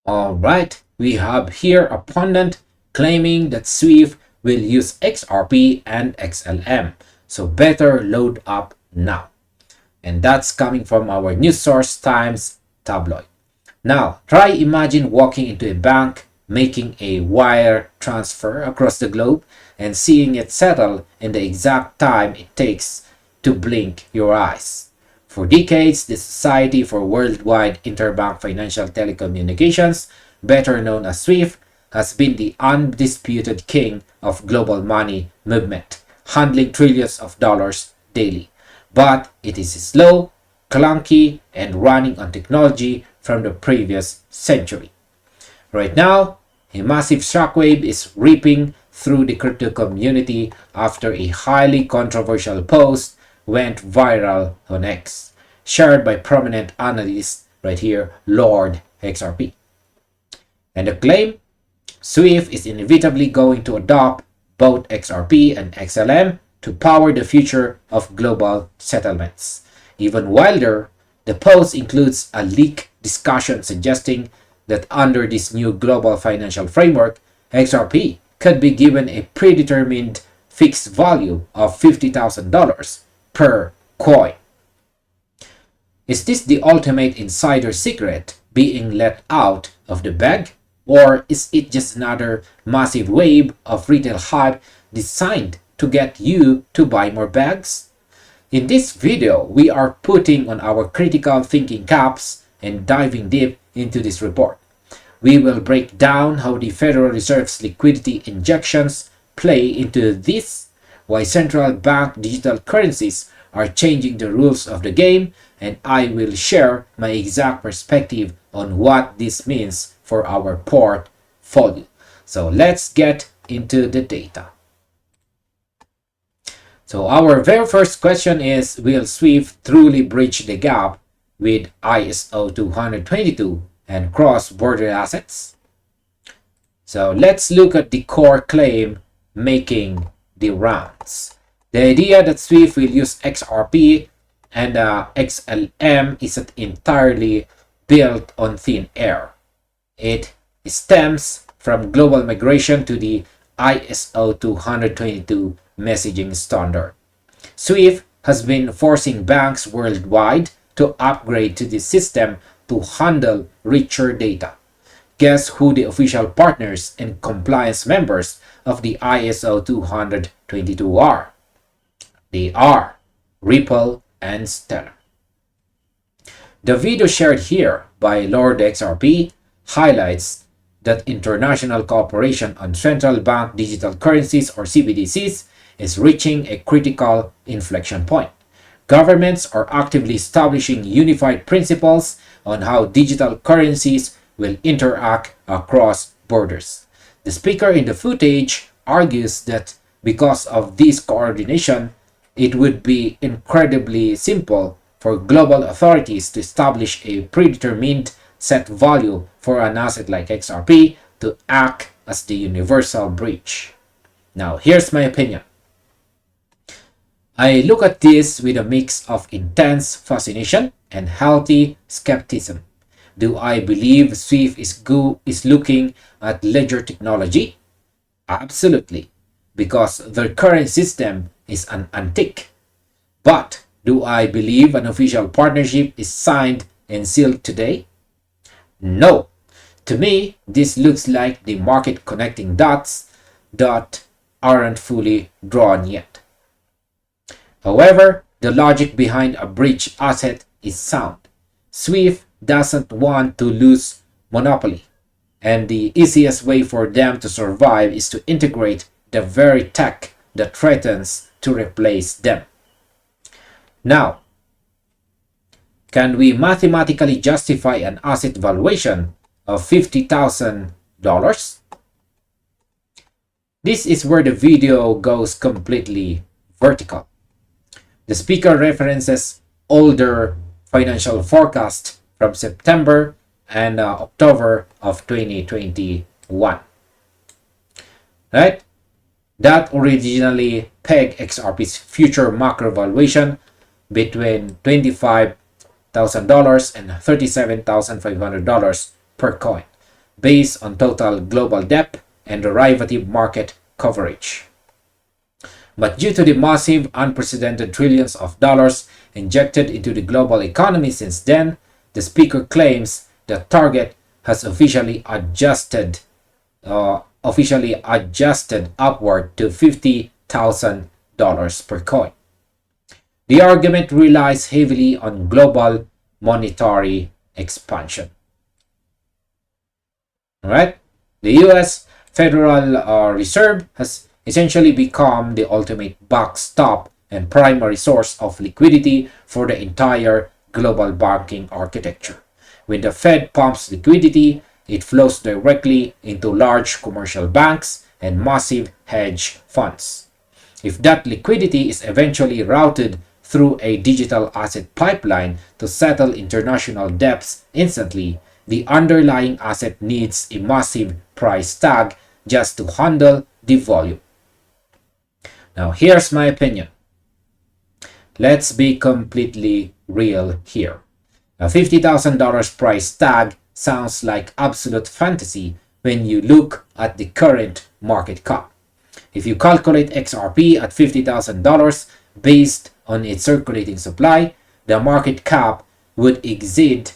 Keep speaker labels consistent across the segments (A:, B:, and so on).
A: Alright, we have here a pundit claiming that Swift will use XRP and XLM, so better load up now. And that's coming from our news source Times tabloid. Now, try imagine walking into a bank, making a wire transfer across the globe, and seeing it settle in the exact time it takes to blink your eyes. For decades, the Society for Worldwide Interbank Financial Telecommunications, better known as SWIFT, has been the undisputed king of global money movement, handling trillions of dollars daily. But it is slow, clunky, and running on technology from the previous century. Right now, a massive shockwave is ripping through the crypto community after a highly controversial post went viral on X, shared by prominent analyst right here, Lord XRP. And the claim, Swift is inevitably going to adopt both XRP and XLM to power the future of global settlements. Even wilder, the post includes a leaked discussion suggesting that under this new global financial framework, XRP could be given a predetermined fixed value of $50,000 per coin. Is this the ultimate insider secret being let out of the bag? Or is it just another massive wave of retail hype designed to get you to buy more bags? In this video, we are putting on our critical thinking caps and diving deep into this report. We will break down how the Federal Reserve's liquidity injections play into this, why central bank digital currencies are changing the rules of the game, and I will share my exact perspective on what this means for our portfolio. So let's get into the data. So our very first question is, will Swift truly bridge the gap with ISO 222 and cross-border assets? So let's look at the core claim making the rounds. The idea that Swift will use XRP and XLM isn't entirely built on thin air. It stems from global migration to the ISO 222 messaging standard. Swift has been forcing banks worldwide to upgrade to this system to handle richer data. Guess who the official partners and compliance members of the ISO 222 are? They are Ripple and Stellar. The video shared here by Lord XRP highlights that international cooperation on central bank digital currencies or CBDCs is reaching a critical inflection point. Governments are actively establishing unified principles on how digital currencies will interact across borders. The speaker in the footage argues that because of this coordination, it would be incredibly simple for global authorities to establish a predetermined set value for an asset like XRP to act as the universal bridge. Now, here's my opinion. I look at this with a mix of intense fascination and healthy skepticism. Do I believe Swift is looking at ledger technology? Absolutely, because their current system is an antique. But do I believe an official partnership is signed and sealed today? No. To me, this looks like the market connecting dots that aren't fully drawn yet. However, the logic behind a bridge asset is sound. Swift doesn't want to lose monopoly, and the easiest way for them to survive is to integrate the very tech that threatens to replace them. Now, can we mathematically justify an asset valuation of $50,000? This is where the video goes completely vertical. The speaker references older financial forecasts from September and October of 2021. Right? That originally pegged XRP's future macro valuation between $25,000 and $37,500 per coin. based on total global debt and derivative market coverage. But due to the massive, unprecedented trillions of dollars injected into the global economy since then, the speaker claims the target has officially adjusted upward to $50,000 per coin. The argument relies heavily on global monetary expansion. All right? The US Federal Reserve has essentially become the ultimate backstop and primary source of liquidity for the entire global banking architecture. When the Fed pumps liquidity, it flows directly into large commercial banks and massive hedge funds. If that liquidity is eventually routed through a digital asset pipeline to settle international debts instantly, the underlying asset needs a massive price tag just to handle the volume. Now, here's my opinion. Let's be completely real here. A $50,000 price tag sounds like absolute fantasy when you look at the current market cap. If you calculate XRP at $50,000 based on its circulating supply, the market cap would exceed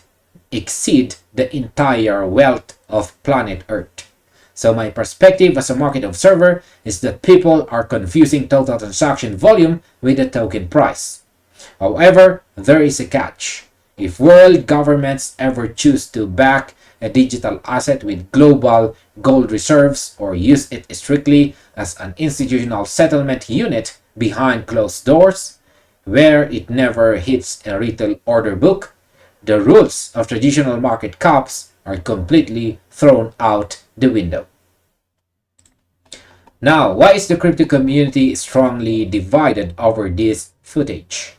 A: the entire wealth of planet Earth. So my perspective as a market observer is that people are confusing total transaction volume with the token price. However, there is a catch. If world governments ever choose to back a digital asset with global gold reserves or use it strictly as an institutional settlement unit behind closed doors, where it never hits a retail order book, the rules of traditional market caps are completely thrown out the window. Now, why is the crypto community strongly divided over this footage?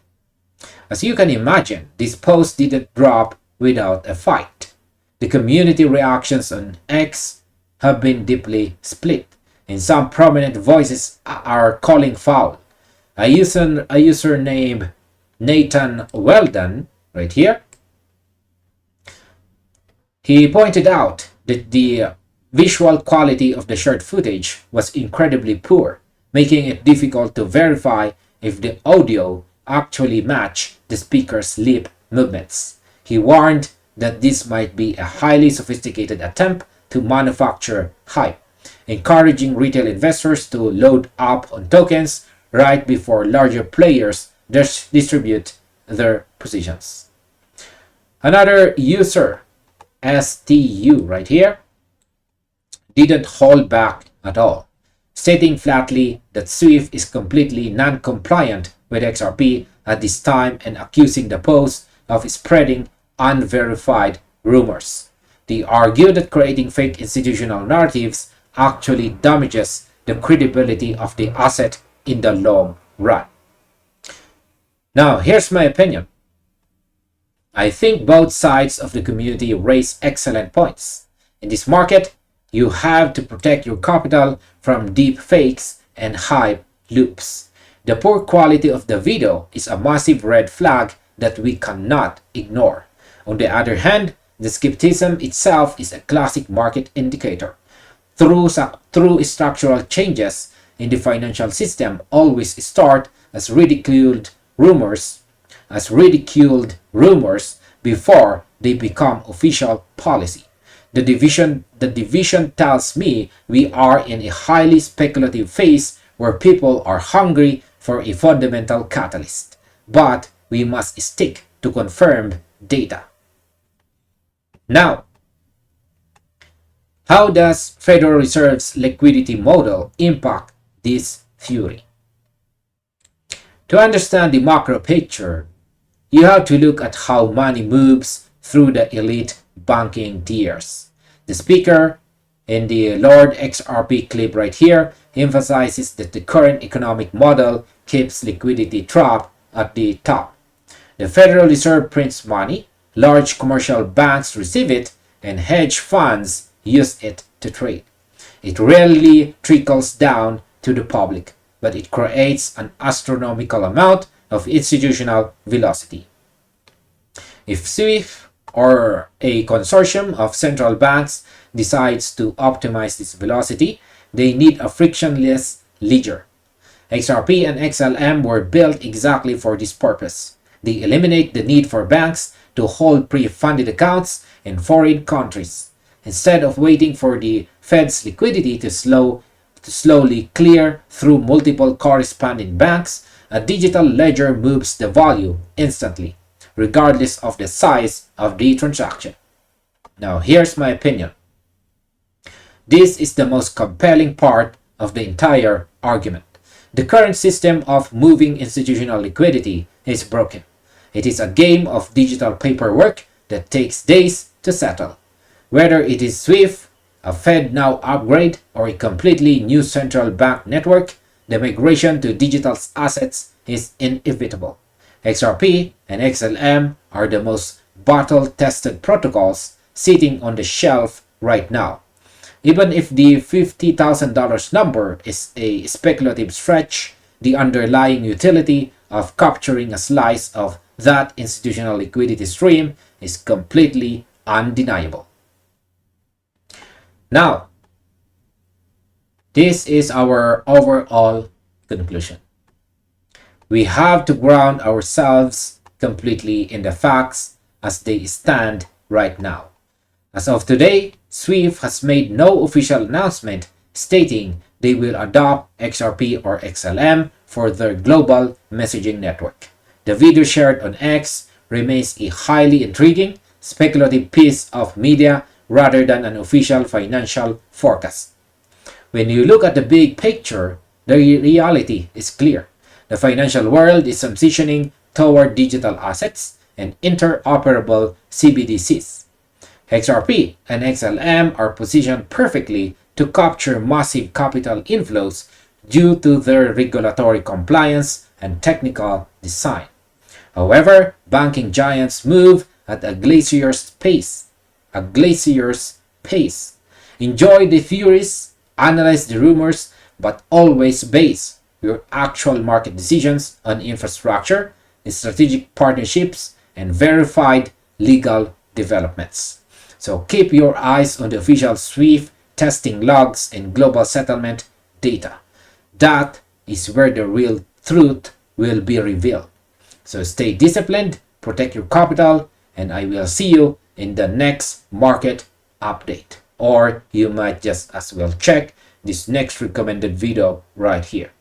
A: As you can imagine, this post didn't drop without a fight. The community reactions on X have been deeply split, and some prominent voices are calling foul. A user named Nathan Weldon, right here, he pointed out that the visual quality of the shared footage was incredibly poor, making it difficult to verify if the audio actually matched the speaker's lip movements. He warned that this might be a highly sophisticated attempt to manufacture hype, encouraging retail investors to load up on tokens right before larger players distribute their positions. Another user, STU right here, didn't hold back at all, stating flatly that SWIFT is completely non-compliant with XRP at this time and accusing the post of spreading unverified rumors. They argue that creating fake institutional narratives actually damages the credibility of the asset in the long run. Now, here's my opinion. I think both sides of the community raise excellent points. In this market, you have to protect your capital from deep fakes and hype loops. The poor quality of the video is a massive red flag that we cannot ignore. On the other hand, the skepticism itself is a classic market indicator. Through structural changes in the financial system always start as ridiculed rumors before they become official policy. The division tells me we are in a highly speculative phase where people are hungry for a fundamental catalyst, but we must stick to confirmed data. Now, how does Federal Reserve's liquidity model impact this theory? To understand the macro picture, you have to look at how money moves through the elite banking tiers. The speaker in the Lord XRP clip right here emphasizes that the current economic model keeps liquidity trapped at the top. The Federal Reserve prints money, large commercial banks receive it, and hedge funds use it to trade. It rarely trickles down to the public, but it creates an astronomical amount of institutional velocity. If SWIFT or a consortium of central banks decides to optimize this velocity, they need a frictionless ledger. XRP and XLM were built exactly for this purpose. They eliminate the need for banks to hold pre-funded accounts in foreign countries. Instead of waiting for the Fed's liquidity to slowly clear through multiple corresponding banks, a digital ledger moves the volume instantly, regardless of the size of the transaction. Now, here's my opinion. This is the most compelling part of the entire argument. The current system of moving institutional liquidity is broken. It is a game of digital paperwork that takes days to settle. Whether it is SWIFT, a Fed now upgrade, or a completely new central bank network, the migration to digital assets is inevitable. XRP and XLM are the most battle-tested protocols sitting on the shelf right now. Even if the $50,000 number is a speculative stretch, the underlying utility of capturing a slice of that institutional liquidity stream is completely undeniable. Now, this is our overall conclusion. We have to ground ourselves completely in the facts as they stand right now. As of today, SWIFT has made no official announcement stating they will adopt XRP or XLM for their global messaging network. The video shared on X remains a highly intriguing, speculative piece of media rather than an official financial forecast. When you look at the big picture, the reality is clear. The financial world is transitioning toward digital assets and interoperable CBDCs. XRP and XLM are positioned perfectly to capture massive capital inflows due to their regulatory compliance and technical design. However, banking giants move at a glacier's pace. Enjoy the theories, analyze the rumors, but always base your actual market decisions on infrastructure, strategic partnerships, and verified legal developments. So keep your eyes on the official SWIFT testing logs and global settlement data. That is where the real truth will be revealed. So stay disciplined, protect your capital, and I will see you in the next market update. Or you might just as well check this next recommended video right here.